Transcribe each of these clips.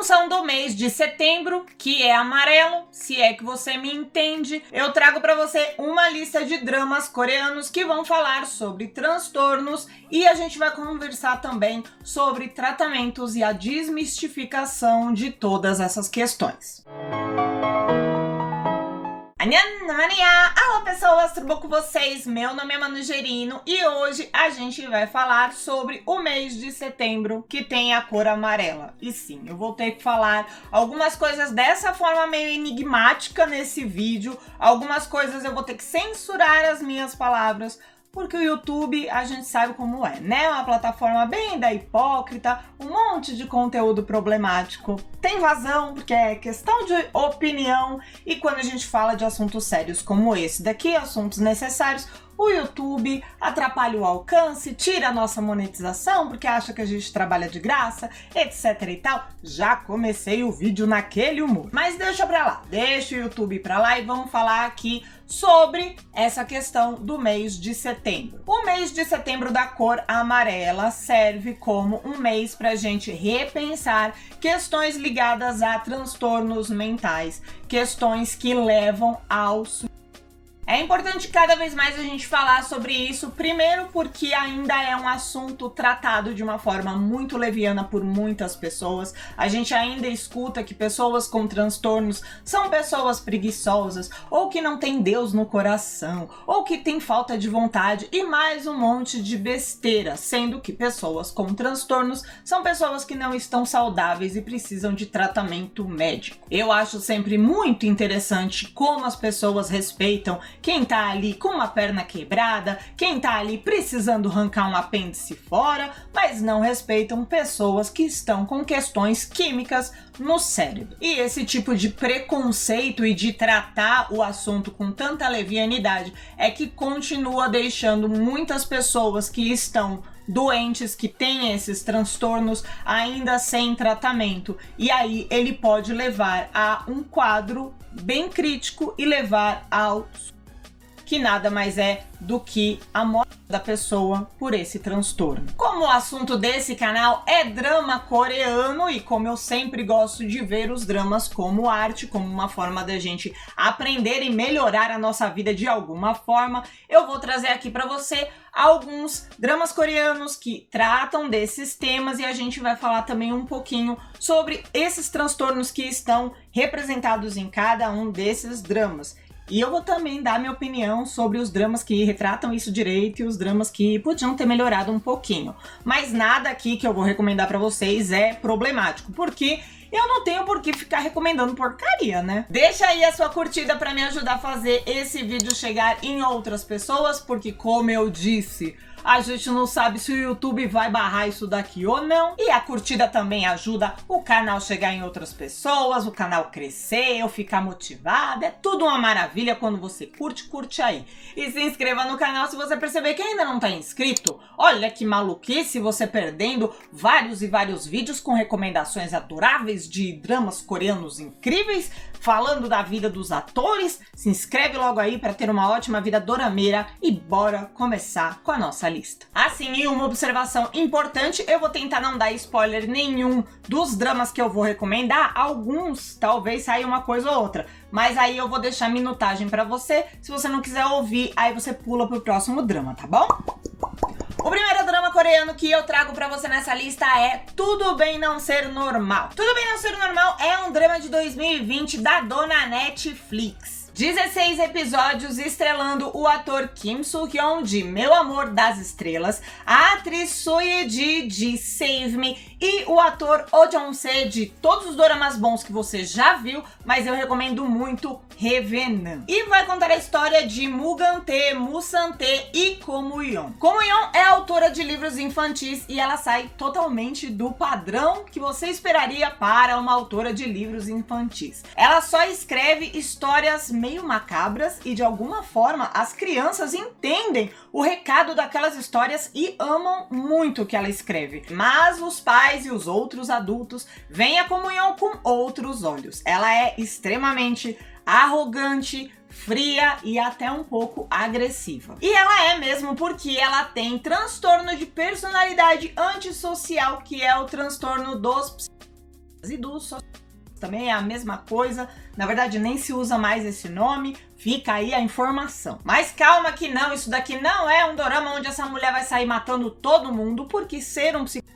função do mês de setembro, que é amarelo, se é que você me entende, eu trago para você uma lista de dramas coreanos que vão falar sobre transtornos e a gente vai conversar também sobre tratamentos e a desmistificação de todas essas questões. Alô pessoas, tudo bom com vocês? Meu nome é Manu Gerino e hoje a gente vai falar sobre o mês de setembro que tem a cor amarela. E sim, eu vou ter que falar algumas coisas dessa forma meio enigmática nesse vídeo, algumas coisas eu vou ter que censurar as minhas palavras, porque o YouTube a gente sabe como é, né? Uma plataforma bem da hipócrita, um monte de conteúdo problemático. Tem vazão, porque é questão de opinião, e quando a gente fala de assuntos sérios como esse daqui, assuntos necessários, o YouTube atrapalha o alcance, tira a nossa monetização, porque acha que a gente trabalha de graça, etc e tal. Já comecei o vídeo naquele humor. Mas deixa pra lá, deixa o YouTube pra lá e vamos falar aqui sobre essa questão do mês de setembro. O mês de setembro da cor amarela serve como um mês pra gente repensar questões ligadas a transtornos mentais, questões que levam ao suicídio. É importante cada vez mais a gente falar sobre isso, primeiro porque ainda é um assunto tratado de uma forma muito leviana por muitas pessoas. A gente ainda escuta que pessoas com transtornos são pessoas preguiçosas, ou que não tem Deus no coração, ou que tem falta de vontade e mais um monte de besteira, sendo que pessoas com transtornos são pessoas que não estão saudáveis e precisam de tratamento médico. Eu acho sempre muito interessante como as pessoas respeitam quem tá ali com uma perna quebrada, quem tá ali precisando arrancar um apêndice fora, mas não respeitam pessoas que estão com questões químicas no cérebro. E esse tipo de preconceito e de tratar o assunto com tanta levianidade é que continua deixando muitas pessoas que estão doentes, que têm esses transtornos ainda sem tratamento, e aí ele pode levar a um quadro bem crítico e levar ao que nada mais é do que a morte da pessoa por esse transtorno. Como o assunto desse canal é drama coreano e como eu sempre gosto de ver os dramas como arte, como uma forma da gente aprender e melhorar a nossa vida de alguma forma, eu vou trazer aqui para você alguns dramas coreanos que tratam desses temas e a gente vai falar também um pouquinho sobre esses transtornos que estão representados em cada um desses dramas. E eu vou também dar minha opinião sobre os dramas que retratam isso direito e os dramas que podiam ter melhorado um pouquinho. Mas nada aqui que eu vou recomendar pra vocês é problemático, porque eu não tenho por que ficar recomendando porcaria, né? Deixa aí a sua curtida pra me ajudar a fazer esse vídeo chegar em outras pessoas, porque como eu disse, a gente não sabe se o YouTube vai barrar isso daqui ou não. E a curtida também ajuda o canal chegar em outras pessoas, o canal crescer, eu ficar motivada. É tudo uma maravilha quando você curte aí. E se inscreva no canal se você perceber que ainda não tá inscrito. Olha que maluquice você perdendo vários e vários vídeos com recomendações adoráveis de dramas coreanos incríveis, falando da vida dos atores. Se inscreve logo aí para ter uma ótima vida dorameira e bora começar com a nossa lista. Assim, e uma observação importante, eu vou tentar não dar spoiler nenhum dos dramas que eu vou recomendar. Alguns talvez saia uma coisa ou outra, mas aí eu vou deixar minutagem para você. Se você não quiser ouvir, aí você pula pro próximo drama, tá bom? O primeiro drama coreano que eu trago pra você nessa lista é Tudo Bem Não Ser Normal. Tudo Bem Não Ser Normal é um drama de 2020 da dona Netflix. 16 episódios estrelando o ator Kim Soo-hyun de Meu Amor das Estrelas, a atriz Soo Ye-ji de Save Me e o ator Oh Jong-se de todos os doramas bons que você já viu, mas eu recomendo muito Revenant. E vai contar a história de Mugan-tae, Musan-tae e Komu-yeon. Komu-yeon é autora de livros infantis e ela sai totalmente do padrão que você esperaria para uma autora de livros infantis. Ela só escreve histórias meio macabras e de alguma forma as crianças entendem o recado daquelas histórias e amam muito o que ela escreve. Mas os pais e os outros adultos veem a Komu-yeon com outros olhos. Ela é extremamente arrogante, fria e até um pouco agressiva. E ela é mesmo porque ela tem transtorno de personalidade antissocial, que é o transtorno dos e do também é a mesma coisa, na verdade nem se usa mais esse nome, fica aí a informação. Mas calma que não, isso daqui não é um dorama onde essa mulher vai sair matando todo mundo, porque ser um psicólogo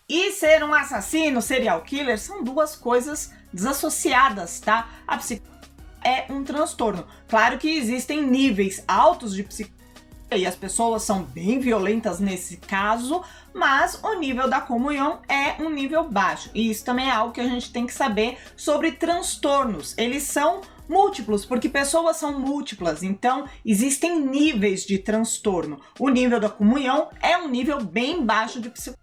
e ser um assassino, serial killer, são duas coisas desassociadas, tá? A psicose é um transtorno. Claro que existem níveis altos de psicose e as pessoas são bem violentas nesse caso, mas o nível da comunhão é um nível baixo. E isso também é algo que a gente tem que saber sobre transtornos. Eles são múltiplos, porque pessoas são múltiplas, então existem níveis de transtorno. O nível da comunhão é um nível bem baixo de psicose,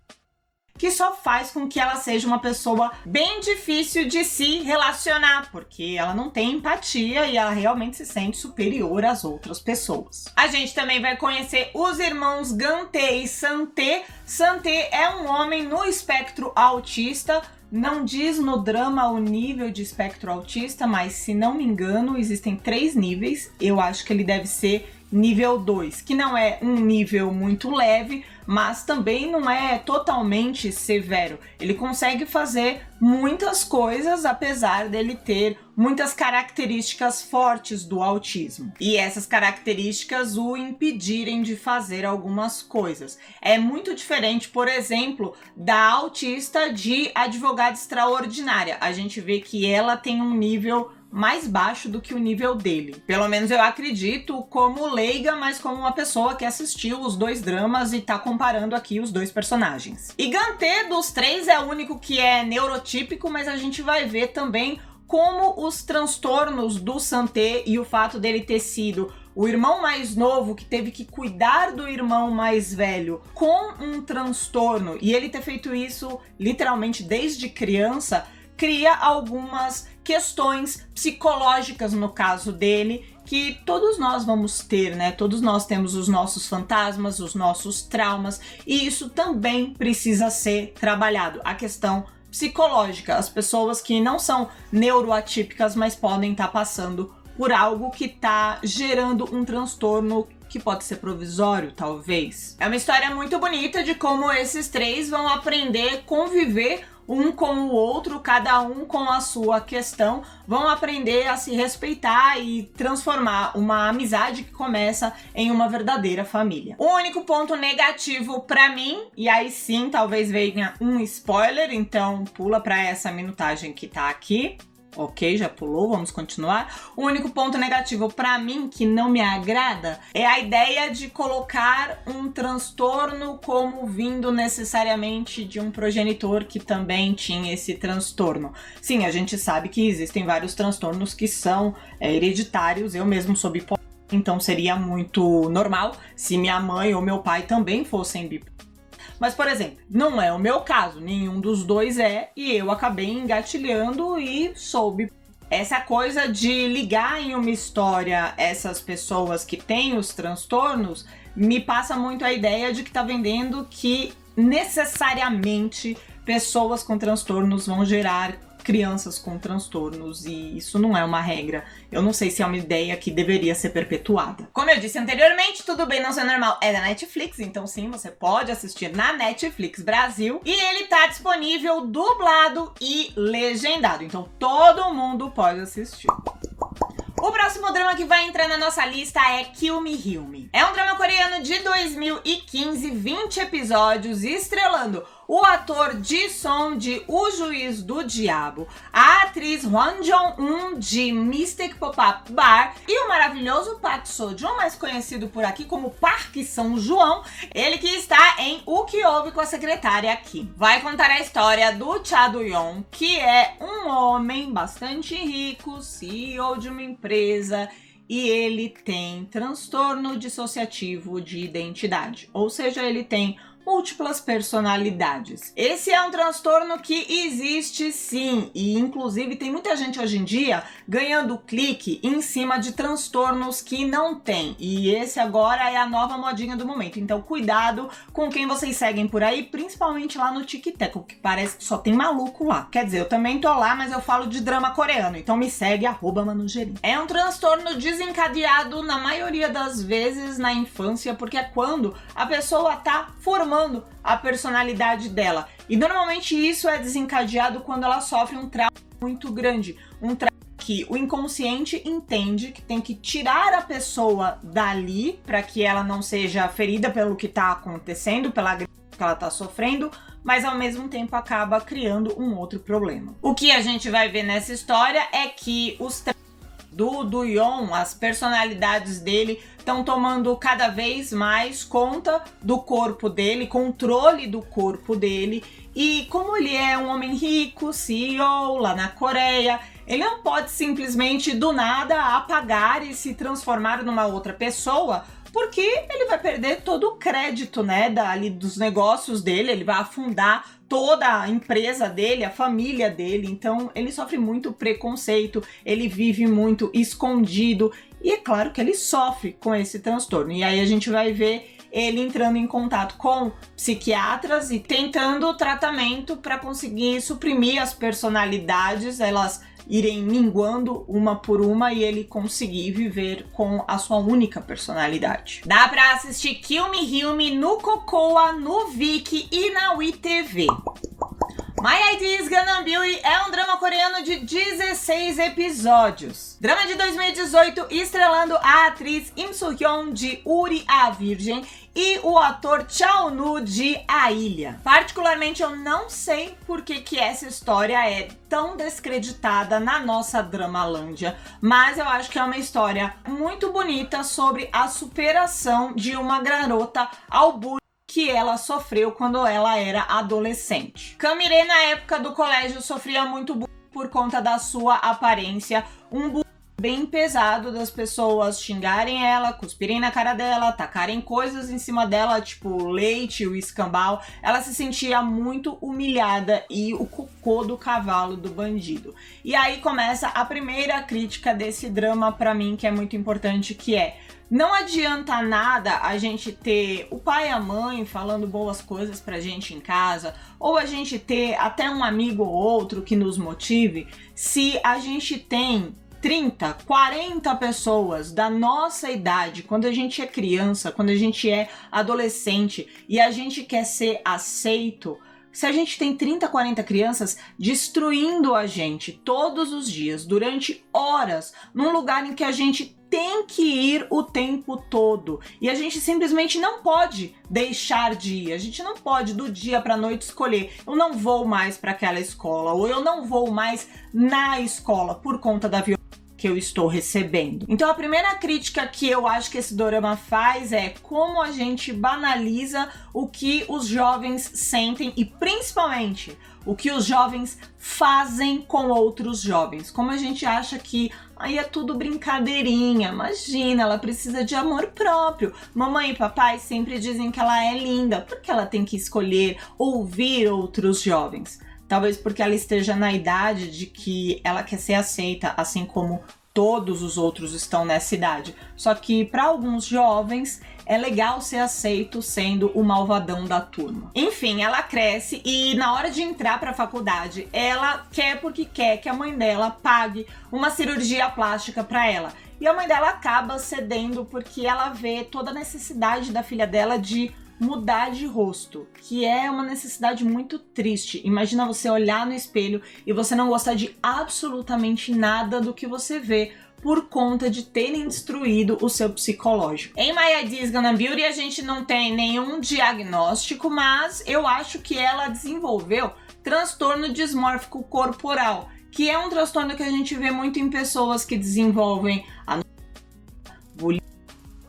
que só faz com que ela seja uma pessoa bem difícil de se relacionar, porque ela não tem empatia e ela realmente se sente superior às outras pessoas. A gente também vai conhecer os irmãos Gante e Sante. Sante é um homem no espectro autista. Não diz no drama o nível de espectro autista, mas se não me engano, existem 3 níveis. Eu acho que ele deve ser nível 2, que não é um nível muito leve, mas também não é totalmente severo. Ele consegue fazer muitas coisas, apesar dele ter muitas características fortes do autismo. E essas características o impedirem de fazer algumas coisas. É muito diferente, por exemplo, da autista de Advogada Extraordinária. A gente vê que ela tem um nível mais baixo do que o nível dele. Pelo menos eu acredito, como leiga, mas como uma pessoa que assistiu os 2 dramas e tá comparando aqui os 2 personagens. E Gante, dos 3, é o único que é neurotípico, mas a gente vai ver também como os transtornos do Sante e o fato dele ter sido o irmão mais novo que teve que cuidar do irmão mais velho com um transtorno, e ele ter feito isso literalmente desde criança, cria algumas questões psicológicas no caso dele, que todos nós vamos ter, né? Todos nós temos os nossos fantasmas, os nossos traumas, e isso também precisa ser trabalhado. A questão psicológica, as pessoas que não são neuroatípicas, mas podem estar passando por algo que está gerando um transtorno que pode ser provisório, talvez. É uma história muito bonita de como esses 3 vão aprender a conviver um com o outro, cada um com a sua questão, vão aprender a se respeitar e transformar uma amizade que começa em uma verdadeira família. O único ponto negativo pra mim, e aí sim talvez venha um spoiler, então pula pra essa minutagem que tá aqui. Ok, já pulou, vamos continuar. O único ponto negativo pra mim que não me agrada é a ideia de colocar um transtorno como vindo necessariamente de um progenitor que também tinha esse transtorno. Sim, a gente sabe que existem vários transtornos que são hereditários, eu mesmo sou bipolar, então seria muito normal se minha mãe ou meu pai também fossem bipolares. Mas, por exemplo, não é o meu caso, nenhum dos 2 é, e eu acabei engatilhando e soube. Essa coisa de ligar em uma história essas pessoas que têm os transtornos me passa muito a ideia de que tá vendendo que necessariamente pessoas com transtornos vão gerar crianças com transtornos, e isso não é uma regra. Eu não sei se é uma ideia que deveria ser perpetuada. Como eu disse anteriormente, Tudo Bem Não Ser Normal é da Netflix, então sim, você pode assistir na Netflix Brasil, e ele tá disponível dublado e legendado, então todo mundo pode assistir. O próximo drama que vai entrar na nossa lista é Kill Me Heal Me. É um drama coreano de 2015, 20 episódios, estrelando o ator Ji Song de O Juiz do Diabo, a atriz Hwan Jong-un de Mystic Pop-Up Bar e o maravilhoso Park Seo-joon, mais conhecido por aqui como Park São João, ele que está em O Que Houve com a Secretária Kim. Vai contar a história do Cha Do-yeon, que é um homem bastante rico, CEO de uma empresa, e ele tem transtorno dissociativo de identidade, ou seja, ele tem múltiplas personalidades. Esse é um transtorno que existe sim, e inclusive tem muita gente hoje em dia ganhando clique em cima de transtornos que não tem, e esse agora é a nova modinha do momento, então cuidado com quem vocês seguem por aí, principalmente lá no TikTok, que parece que só tem maluco lá. Quer dizer, eu também tô lá, mas eu falo de drama coreano, então me segue, @manugeri. É um transtorno desencadeado na maioria das vezes na infância, porque é quando a pessoa tá formando transformando a personalidade dela. E normalmente isso é desencadeado quando ela sofre um trauma muito grande, um trauma que o inconsciente entende que tem que tirar a pessoa dali para que ela não seja ferida pelo que está acontecendo, pela agressão que ela está sofrendo, mas ao mesmo tempo acaba criando um outro problema. O que a gente vai ver nessa história é que os do Yon, as personalidades dele estão tomando cada vez mais conta do corpo dele, controle do corpo dele, e como ele é um homem rico, CEO lá na Coreia, ele não pode simplesmente do nada apagar e se transformar numa outra pessoa, porque ele vai perder todo o crédito, né, ali dos negócios dele, ele vai afundar toda a empresa dele, a família dele, então ele sofre muito preconceito, ele vive muito escondido, e é claro que ele sofre com esse transtorno. E aí a gente vai ver ele entrando em contato com psiquiatras e tentando tratamento para conseguir suprimir as personalidades, elas irem minguando uma por uma e ele conseguir viver com a sua única personalidade. Dá pra assistir Kill Me Heal Me no Cocoa, no Viki e na WeTV. My ID is Gangnam Beauty é um drama coreano de 16 episódios. Drama de 2018 estrelando a atriz Im Soo-hyun de Uri a Virgem e o ator Cha-eun-woo de A Ilha. Particularmente eu não sei por que essa história é tão descreditada na nossa Dramalândia, mas eu acho que é uma história muito bonita sobre a superação de uma garota ao bullying que ela sofreu quando ela era adolescente. Camire, na época do colégio, sofria muito bullying por conta da sua aparência, um bullying bem pesado das pessoas xingarem ela, cuspirem na cara dela, tacarem coisas em cima dela, tipo leite, o escambau. Ela se sentia muito humilhada e o cocô do cavalo do bandido. E aí começa a primeira crítica desse drama pra mim, que é muito importante, que é: não adianta nada a gente ter o pai e a mãe falando boas coisas pra gente em casa, ou a gente ter até um amigo ou outro que nos motive, se a gente tem 30, 40 pessoas da nossa idade, quando a gente é criança, quando a gente é adolescente e a gente quer ser aceito. Se a gente tem 30, 40 crianças destruindo a gente todos os dias, durante horas, num lugar em que a gente tem que ir o tempo todo, e a gente simplesmente não pode deixar de ir, a gente não pode do dia para noite escolher: eu não vou mais para aquela escola, ou eu não vou mais na escola por conta da violência que eu estou recebendo. Então a primeira crítica que eu acho que esse dorama faz é como a gente banaliza o que os jovens sentem e principalmente o que os jovens fazem com outros jovens. Como a gente acha que aí é tudo brincadeirinha, imagina, ela precisa de amor próprio. Mamãe e papai sempre dizem que ela é linda, por que ela tem que escolher ouvir outros jovens? Talvez porque ela esteja na idade de que ela quer ser aceita, assim como todos os outros estão nessa idade. Só que para alguns jovens é legal ser aceito sendo o malvadão da turma. Enfim, ela cresce e na hora de entrar para a faculdade, ela quer porque quer que a mãe dela pague uma cirurgia plástica para ela. E a mãe dela acaba cedendo porque ela vê toda a necessidade da filha dela de mudar de rosto, que é uma necessidade muito triste. Imagina você olhar no espelho e você não gostar de absolutamente nada do que você vê por conta de terem destruído o seu psicológico. Em My ID is Gangnam Beauty a gente não tem nenhum diagnóstico, mas eu acho que ela desenvolveu transtorno dismórfico corporal, que é um transtorno que a gente vê muito em pessoas que desenvolvem a bulimia,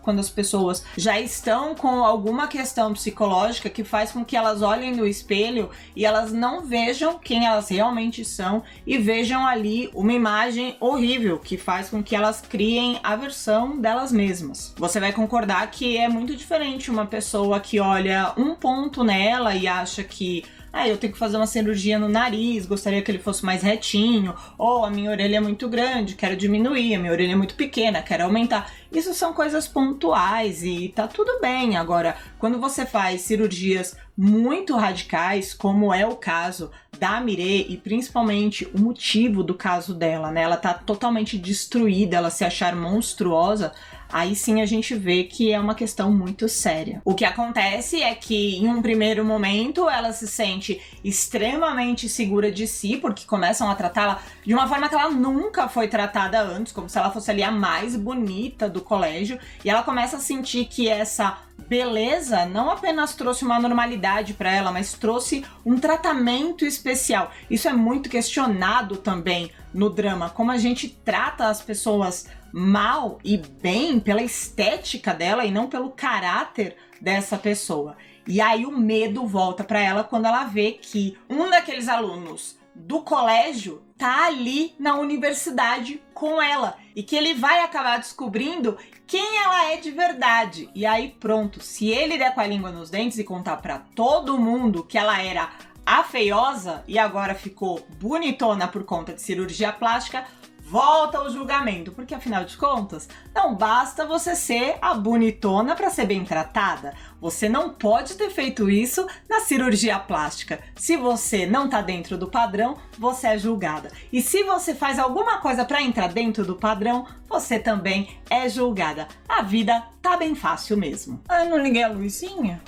quando as pessoas já estão com alguma questão psicológica que faz com que elas olhem no espelho e elas não vejam quem elas realmente são e vejam ali uma imagem horrível que faz com que elas criem a versão delas mesmas. Você vai concordar que é muito diferente uma pessoa que olha um ponto nela e acha que eu tenho que fazer uma cirurgia no nariz, gostaria que ele fosse mais retinho, ou a minha orelha é muito grande, quero diminuir, a minha orelha é muito pequena, quero aumentar. Isso são coisas pontuais e tá tudo bem. Agora, quando você faz cirurgias muito radicais, como é o caso da Mire e principalmente o motivo do caso dela, né? Ela tá totalmente destruída, ela se achar monstruosa. aí sim a gente vê que é uma questão muito séria. O que acontece é que em um primeiro momento ela se sente extremamente segura de si, porque começam a tratá-la de uma forma que ela nunca foi tratada antes, como se ela fosse ali a mais bonita do colégio, e ela começa a sentir que essa beleza não apenas trouxe uma normalidade para ela, mas trouxe um tratamento especial. Isso é muito questionado também no drama, como a gente trata as pessoas mal e bem pela estética dela e não pelo caráter dessa pessoa. E aí o medo volta para ela quando ela vê que um daqueles alunos do colégio tá ali na universidade com ela e que ele vai acabar descobrindo quem ela é de verdade. E aí pronto, se ele der com a língua nos dentes e contar pra todo mundo que ela era a feiosa e agora ficou bonitona por conta de cirurgia plástica, volta o julgamento, porque afinal de contas, não basta você ser a bonitona para ser bem tratada. Você não pode ter feito isso na cirurgia plástica. Se você não tá dentro do padrão, você é julgada. E se você faz alguma coisa para entrar dentro do padrão, você também é julgada. A vida tá bem fácil mesmo. Ah, não liguei a luzinha?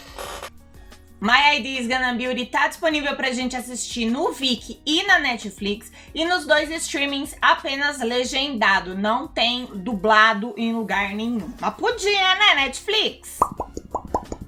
My ID is Gonna Beauty tá disponível pra gente assistir no Viki e na Netflix, e nos dois streamings apenas legendado, não tem dublado em lugar nenhum. Mas podia, né, Netflix?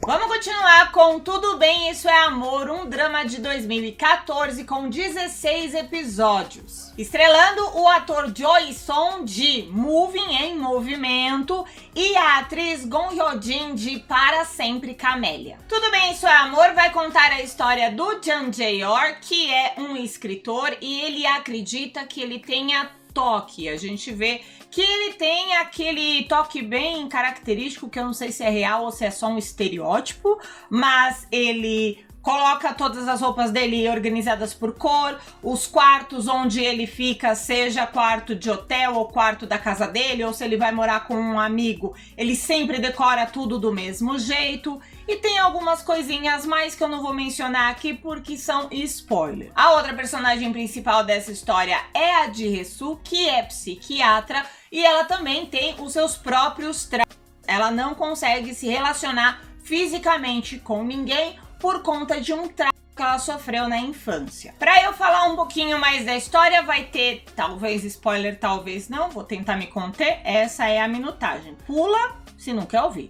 Vamos continuar com Tudo Bem, Isso é Amor, um drama de 2014 com 16 episódios. Estrelando o ator Choi Song de Moving em Movimento e a atriz Gong Hyo-jin de Para Sempre Camélia. Tudo Bem, Isso é Amor vai contar a história do Jung Jae-yor, que é um escritor e ele acredita que ele tenha toque. A gente vê que ele tem aquele toque bem característico, que eu não sei se é real ou se é só um estereótipo, mas ele coloca todas as roupas dele organizadas por cor, os quartos onde ele fica, seja quarto de hotel ou quarto da casa dele, ou se ele vai morar com um amigo, ele sempre decora tudo do mesmo jeito. E tem algumas coisinhas mais que eu não vou mencionar aqui porque são spoiler. A outra personagem principal dessa história é a Ji-Hee-soo, que é psiquiatra, e ela também tem os seus próprios traumas. Ela não consegue se relacionar fisicamente com ninguém por conta de um trauma que ela sofreu na infância. Pra eu falar um pouquinho mais da história, vai ter talvez spoiler, talvez não, vou tentar me conter. Essa é a minutagem. Pula se não quer ouvir.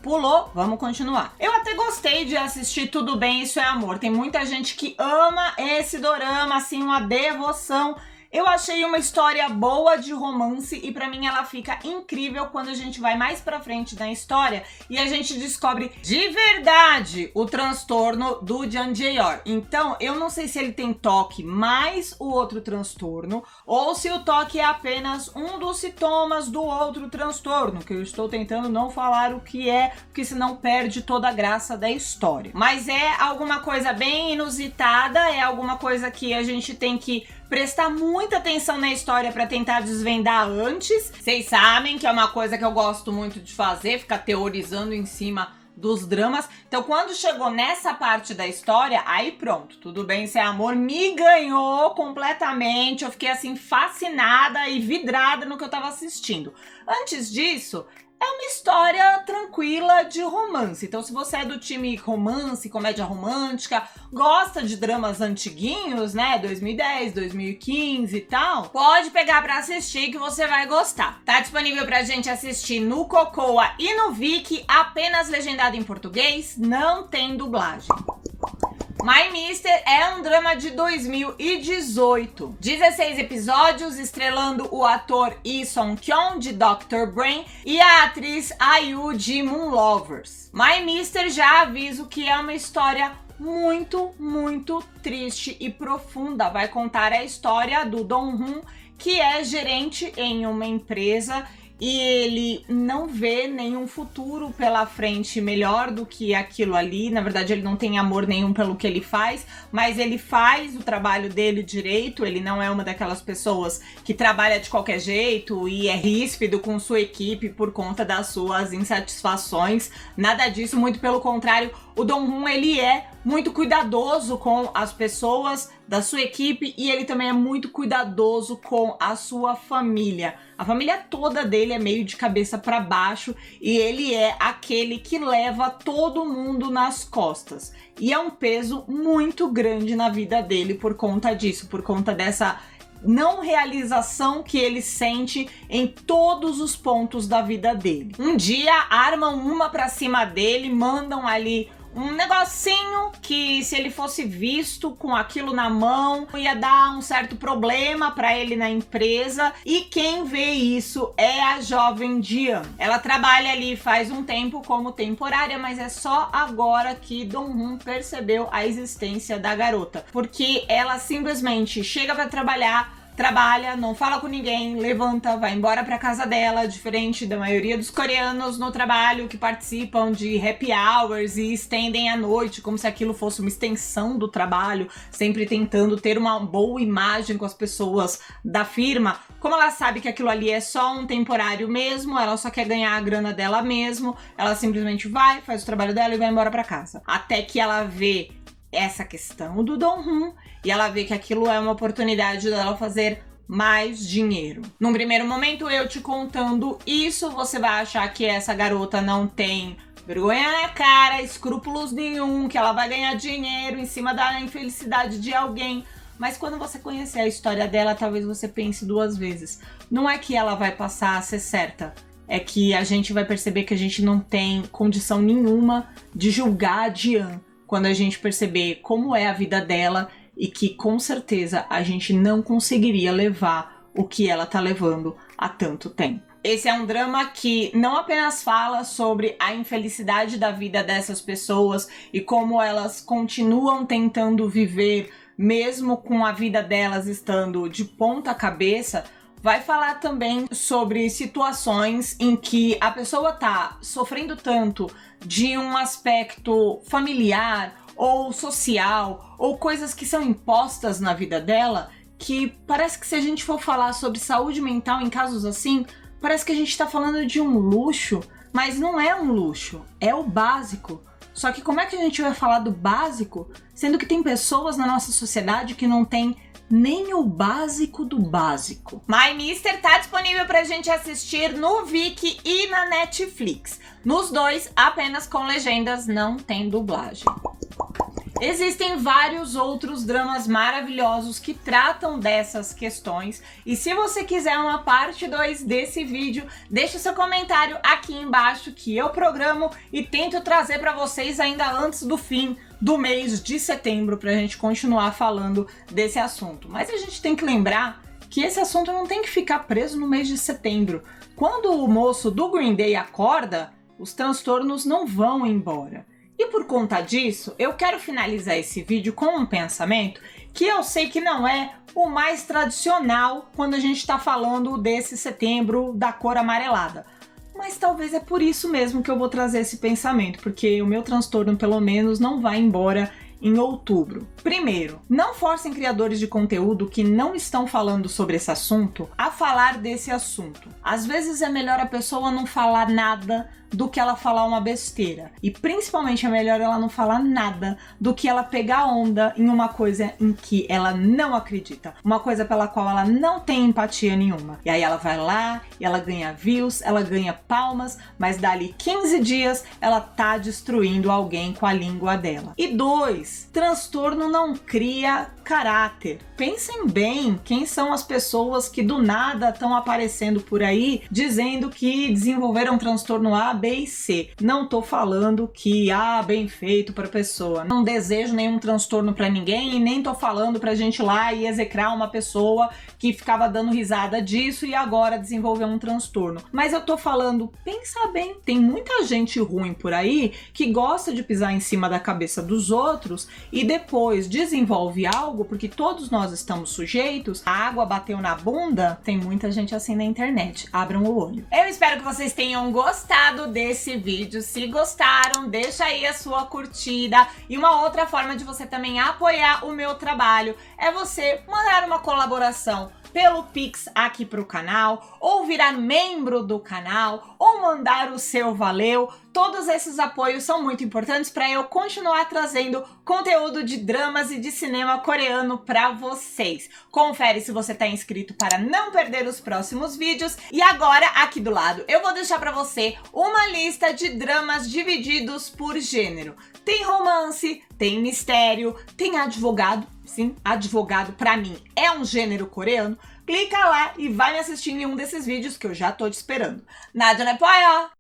Pulou, vamos continuar. Eu até gostei de assistir Tudo Bem, Isso é Amor. Tem muita gente que ama esse dorama, assim, uma devoção. Eu achei uma história boa de romance e pra mim ela fica incrível quando a gente vai mais pra frente na história e a gente descobre de verdade o transtorno do Jung Jae-yor. Então, eu não sei se ele tem toque mais o outro transtorno ou se o toque é apenas um dos sintomas do outro transtorno, que eu estou tentando não falar o que é, porque senão perde toda a graça da história. Mas é alguma coisa bem inusitada, é alguma coisa que a gente tem que prestar muita atenção na história para tentar desvendar antes. Vocês sabem que é uma coisa que eu gosto muito de fazer, ficar teorizando em cima dos dramas. Então, quando chegou nessa parte da história, aí pronto, Tudo Bem, Isso é Amor me ganhou completamente. Eu fiquei assim fascinada e vidrada no que eu tava assistindo. Antes disso, é uma história tranquila de romance. Então, se você é do time romance, comédia romântica, gosta de dramas antiguinhos, né, 2010, 2015 e tal, pode pegar pra assistir que você vai gostar. Tá disponível pra gente assistir no Cocoa e no Viki, apenas legendado em português, não tem dublagem. My Mister é um drama de 2018. 16 episódios, estrelando o ator Lee Song-kyun, de Dr. Brain, e a atriz IU, de Moon Lovers. My Mister, já aviso que é uma história muito, muito triste e profunda. Vai contar a história do Dong-hoon, que é gerente em uma empresa e ele não vê nenhum futuro pela frente melhor do que aquilo ali. Na verdade, ele não tem amor nenhum pelo que ele faz, mas ele faz o trabalho dele direito. Ele não é uma daquelas pessoas que trabalha de qualquer jeito e é ríspido com sua equipe por conta das suas insatisfações. Nada disso, muito pelo contrário. O Dong-hoon, ele é muito cuidadoso com as pessoas da sua equipe e ele também é muito cuidadoso com a sua família. A família toda dele é meio de cabeça para baixo e ele é aquele que leva todo mundo nas costas. E é um peso muito grande na vida dele por conta disso, por conta dessa não realização que ele sente em todos os pontos da vida dele. Um dia armam uma pra cima dele, mandam ali um negocinho que, se ele fosse visto com aquilo na mão, ia dar um certo problema para ele na empresa. E quem vê isso é a jovem Dian. Ela trabalha ali faz um tempo como temporária, mas é só agora que Dong-hoon percebeu a existência da garota, porque ela simplesmente chega para trabalha, não fala com ninguém, levanta, vai embora pra casa dela, diferente da maioria dos coreanos no trabalho que participam de happy hours e estendem a noite como se aquilo fosse uma extensão do trabalho, sempre tentando ter uma boa imagem com as pessoas da firma. Como ela sabe que aquilo ali é só um temporário mesmo, ela só quer ganhar a grana dela mesmo, ela simplesmente vai, faz o trabalho dela e vai embora pra casa. Até que ela vê essa questão do Dong-hoon e ela vê que aquilo é uma oportunidade dela fazer mais dinheiro. Num primeiro momento, eu te contando isso, você vai achar que essa garota não tem vergonha na cara, escrúpulos nenhum, que ela vai ganhar dinheiro em cima da infelicidade de alguém. Mas quando você conhecer a história dela, talvez você pense duas vezes. Não é que ela vai passar a ser certa, é que a gente vai perceber que a gente não tem condição nenhuma de julgar a Dian quando a gente perceber como é a vida dela e que com certeza a gente não conseguiria levar o que ela tá levando há tanto tempo. Esse é um drama que não apenas fala sobre a infelicidade da vida dessas pessoas e como elas continuam tentando viver mesmo com a vida delas estando de ponta cabeça, vai falar também sobre situações em que a pessoa tá sofrendo tanto de um aspecto familiar ou social, ou coisas que são impostas na vida dela, que parece que se a gente for falar sobre saúde mental em casos assim, parece que a gente tá falando de um luxo, mas não é um luxo, é o básico. Só que como é que a gente vai falar do básico, sendo que tem pessoas na nossa sociedade que não tem nem o básico do básico? My Mister tá disponível pra gente assistir no Viki e na Netflix. Nos dois, apenas com legendas, não tem dublagem. Existem vários outros dramas maravilhosos que tratam dessas questões. E se você quiser uma parte 2 desse vídeo, deixa seu comentário aqui embaixo que eu programo e tento trazer para vocês ainda antes do fim do mês de setembro para a gente continuar falando desse assunto. Mas a gente tem que lembrar que esse assunto não tem que ficar preso no mês de setembro. Quando o moço do Green Day acorda, os transtornos não vão embora. E por conta disso, eu quero finalizar esse vídeo com um pensamento que eu sei que não é o mais tradicional quando a gente está falando desse setembro da cor amarelada. Mas talvez é por isso mesmo que eu vou trazer esse pensamento, porque o meu transtorno, pelo menos, não vai embora em outubro. Primeiro, não forcem criadores de conteúdo que não estão falando sobre esse assunto a falar desse assunto. Às vezes é melhor a pessoa não falar nada do que ela falar uma besteira. E principalmente é melhor ela não falar nada do que ela pegar onda em uma coisa em que ela não acredita. Uma coisa pela qual ela não tem empatia nenhuma. E aí ela vai lá e ela ganha views, ela ganha palmas, mas dali 15 dias ela tá destruindo alguém com a língua dela. E 2, transtorno não cria caráter. Pensem bem quem são as pessoas que do nada estão aparecendo por aí dizendo que desenvolveram transtorno A, B e C. Não tô falando que bem feito pra pessoa. Não desejo nenhum transtorno pra ninguém e nem tô falando pra gente ir lá e execrar uma pessoa que ficava dando risada disso e agora desenvolveu um transtorno. Mas eu tô falando, pensa bem, tem muita gente ruim por aí que gosta de pisar em cima da cabeça dos outros e depois desenvolve algo porque todos nós estamos sujeitos. A água bateu na bunda, tem muita gente assim na internet. Abram o olho. Eu espero que vocês tenham gostado desse vídeo. Se gostaram, deixa aí a sua curtida. E uma outra forma de você também apoiar o meu trabalho é você mandar uma colaboração pelo Pix aqui pro canal, ou virar membro do canal, ou mandar o seu valeu. Todos esses apoios são muito importantes para eu continuar trazendo conteúdo de dramas e de cinema coreano para vocês. Confere se você está inscrito para não perder os próximos vídeos. E agora, aqui do lado, eu vou deixar para você uma lista de dramas divididos por gênero. Tem romance, tem mistério, tem advogado. Sim, advogado para mim é um gênero coreano. Clica lá e vai me assistir em um desses vídeos que eu já tô te esperando. Nadia, né, poia?